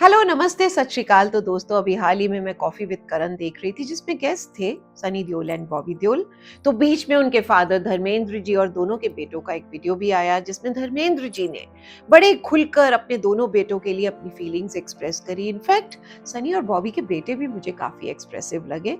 Hello नमस्ते सत श्री अकाल। तो दोस्तों अभी हाल ही में मैं कॉफी विद करण देख रही थी जिसमें गेस्ट थे सनी देओल एंड बॉबी देओल। तो बीच में उनके फादर धर्मेंद्र जी और दोनों के बेटों का एक वीडियो भी आया जिसमें धर्मेंद्र जी ने बड़े खुलकर अपने दोनों बेटों के लिए अपनी फीलिंग्स एक्सप्रेस करी। इनफैक्ट सनी और बॉबी के बेटे भी मुझे काफी एक्सप्रेसिव लगे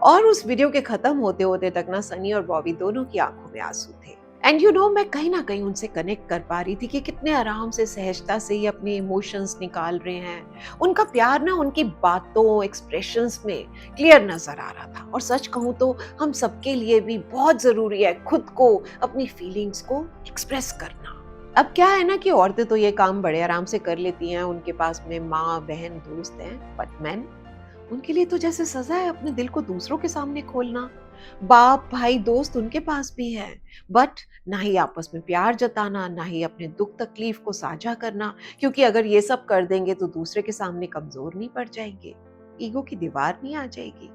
और उस वीडियो के खत्म होते होते तक ना सनी और बॉबी दोनों की आंखों में आंसू थे। एंड मैं कहीं ना कहीं उनसे कनेक्ट कर पा रही थी कि कितने आराम से सहजता से ही अपने इमोशंस निकाल रहे हैं। उनका प्यार ना उनकी बातों एक्सप्रेशंस में क्लियर नजर आ रहा था। और सच कहूं तो हम सबके लिए भी बहुत जरूरी है खुद को अपनी फीलिंग्स को एक्सप्रेस करना। अब क्या है ना कि औरतें तो ये काम बड़े आराम से कर लेती हैं, उनके पास में माँ बहन दोस्त हैं, बट मैन उनके लिए तो जैसे सजा है अपने दिल को दूसरों के सामने खोलना। बाप भाई दोस्त उनके पास भी है, बट ना ही आपस में प्यार जताना, ना ही अपने दुख तकलीफ को साझा करना, क्योंकि अगर ये सब कर देंगे तो दूसरे के सामने कमजोर नहीं पड़ जाएंगे, ईगो की दीवार नहीं आ जाएगी।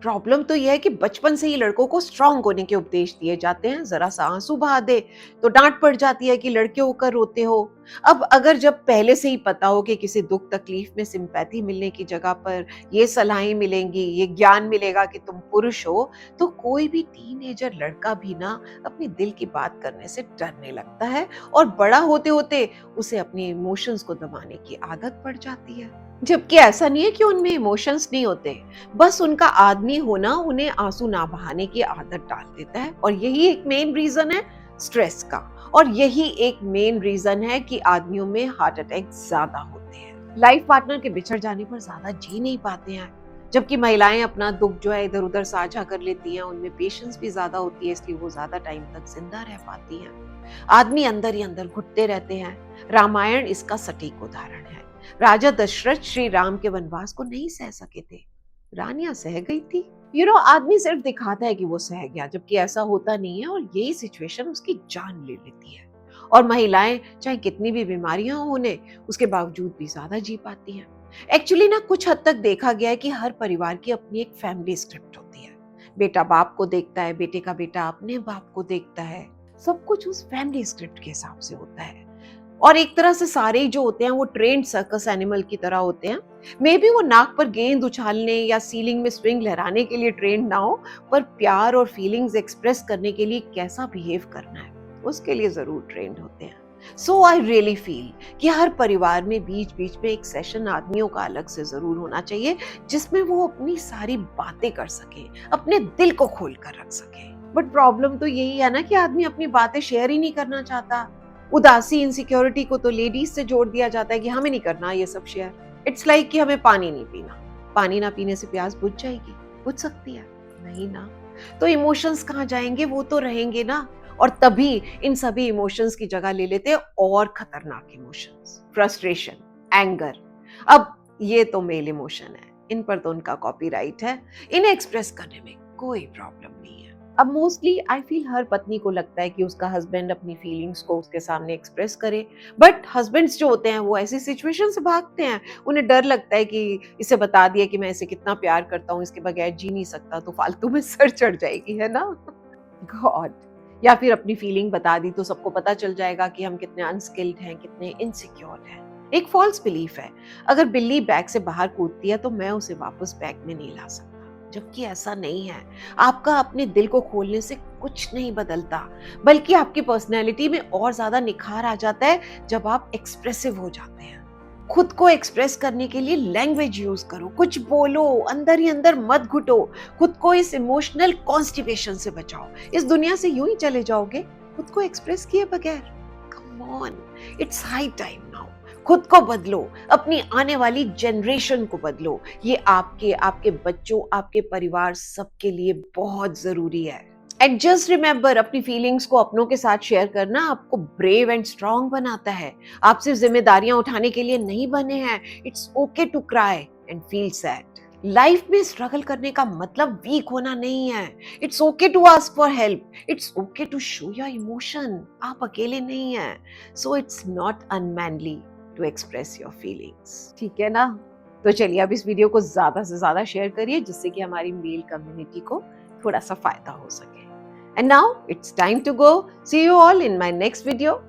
प्रॉब्लम तो यह है कि बचपन से ही लड़कों को स्ट्रांग होने के उपदेश दिए जाते हैं। जरा सा आंसू बहा दे तो डांट पड़ जाती है कि लड़के होकर रोते हो। अब अगर जब पहले से ही पता हो कि किसी दुख तकलीफ में सिंपैथी मिलने की जगह पर ये सलाहें मिलेंगी, ये ज्ञान मिलेगा कि तुम पुरुष हो, तो कोई भी टीनेजर लड़का भी ना अपने दिल की बात करने से डरने लगता है और बड़ा होते होते उसे अपने इमोशंस को दबाने की आदत पड़ जाती है। जबकि ऐसा नहीं है कि उनमें इमोशंस नहीं होते, बस उनका आदमी होना उन्हें आंसू ना बहाने की आदत डाल देता है। और यही एक मेन रीजन है स्ट्रेस का, और यही एक मेन रीजन है कि आदमियों में हार्ट अटैक ज्यादा होते हैं। लाइफ पार्टनर के बिछड़ जाने पर ज्यादा जी नहीं पाते हैं, जबकि महिलाएं अपना दुख जो है इधर उधर साझा कर लेती हैं, उनमें पेशेंस भी ज्यादा होती है, इसलिए वो ज्यादा टाइम तक जिंदा रह पाती हैं। आदमी अंदर ही अंदर घुटते रहते हैं। रामायण इसका सटीक उदाहरण है। राजा दशरथ श्री राम के वनवास को नहीं सह सके थे, रानियां सह गई थी। आदमी सिर्फ दिखाता है कि वो सह गया, जबकि ऐसा होता नहीं है, और यही सिचुएशन उसकी जान ले लेती है। और महिलाएं चाहे कितनी भी बीमारियां हो उन्हें, उसके बावजूद भी ज्यादा जी पाती हैं। एक्चुअली ना कुछ हद तक देखा गया है कि हर परिवार की अपनी एक फैमिली स्क्रिप्ट होती है। बेटा बाप को देखता है, बेटे का बेटा अपने बाप को देखता है, सब कुछ उस फैमिली स्क्रिप्ट के हिसाब से होता है। और एक तरह से सारे जो होते हैं वो ट्रेंड सर्कस एनिमल की तरह होते हैं। मे बी वो नाक पर गेंद उछालने या सीलिंग में स्विंग लहराने के लिए ट्रेंड ना हो, पर प्यार और फीलिंग्स एक्सप्रेस करने के लिए कैसा बिहेव करना है उसके लिए जरूर ट्रेंड होते हैं। सो आई रियली फील कि हर परिवार में बीच बीच में एक सेशन आदमियों का अलग से जरूर होना चाहिए, जिसमें वो अपनी सारी बातें कर सके, अपने दिल को खोल कर रख सके। बट प्रॉब्लम तो यही है ना कि आदमी अपनी बातें शेयर ही नहीं करना चाहता। उदासी इनसिक्योरिटी को तो लेडीज से जोड़ दिया जाता है कि हमें नहीं करना ये सब शेयर। इट्स लाइक कि हमें पानी नहीं पीना, पानी ना पीने से प्यास बुझ जाएगी, बुझ सकती है नहीं ना। तो इमोशंस कहाँ जाएंगे, वो तो रहेंगे ना। और तभी इन सभी इमोशंस की जगह ले लेते हैं और खतरनाक इमोशंस, फ्रस्ट्रेशन, एंगर। अब ये तो मेल इमोशन है, इन पर तो उनका कॉपीराइट है, इन्हें एक्सप्रेस करने में कोई प्रॉब्लम नहीं है। अब मोस्टली आई फील हर पत्नी को लगता है कि उसका हस्बैंड अपनी फीलिंग्स को उसके सामने एक्सप्रेस करे, बट हस्बैंड्स जो होते हैं वो ऐसी सिचुएशन से भागते हैं। उन्हें डर लगता है कि इसे बता दिया कि मैं इसे कितना प्यार करता हूँ, इसके बगैर जी नहीं सकता, तो फालतू में सर चढ़ जाएगी, है ना। गॉड। या फिर अपनी फीलिंग बता दी तो सबको पता चल जाएगा कि हम कितने अनस्किल्ड हैं, कितने इनसिक्योर हैं। एक फॉल्स बिलीफ है, अगर बिल्ली बैग से बाहर कूदती है तो मैं उसे वापस बैग में नहीं ला सकता, जबकि ऐसा नहीं है। आपका अपने दिल को खोलने से कुछ नहीं बदलता, बल्कि आपकी पर्सनैलिटी में और ज्यादा निखार आ जाता है जब आप एक्सप्रेसिव हो जाते हैं। खुद को एक्सप्रेस करने के लिए लैंग्वेज यूज करो, कुछ बोलो, अंदर ही अंदर मत घुटो। खुद को इस इमोशनल कॉन्स्टिपेशन से बचाओ। इस दुनिया से यूं ही चले जाओगे खुद को एक्सप्रेस किए बगैर। Come on, it's high time now. खुद को बदलो, अपनी आने वाली जनरेशन को बदलो। ये आपके, आपके बच्चों, आपके परिवार सबके लिए बहुत जरूरी है। एंड जस्ट रिमेंबर, अपनी फीलिंग्स को अपनों के साथ शेयर करना आपको ब्रेव एंड स्ट्रांग बनाता है। आप सिर्फ जिम्मेदारियां उठाने के लिए नहीं बने हैं। It's okay to cry and feel sad. Life में स्ट्रगल करने का मतलब वीक होना नहीं है। It's okay to ask for help, it's okay to show your emotion. आप अकेले नहीं हैं, so it's not unmanly to express your feelings. ठीक है ना। तो चलिए अब इस वीडियो को ज्यादा से ज्यादा शेयर करिए, जिससे कि हमारी मेल कम्युनिटी को थोड़ा सा फायदा हो सके। And now it's time to go. See you all in my next video.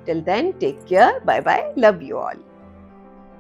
Till then, take care. Bye bye. Love you all.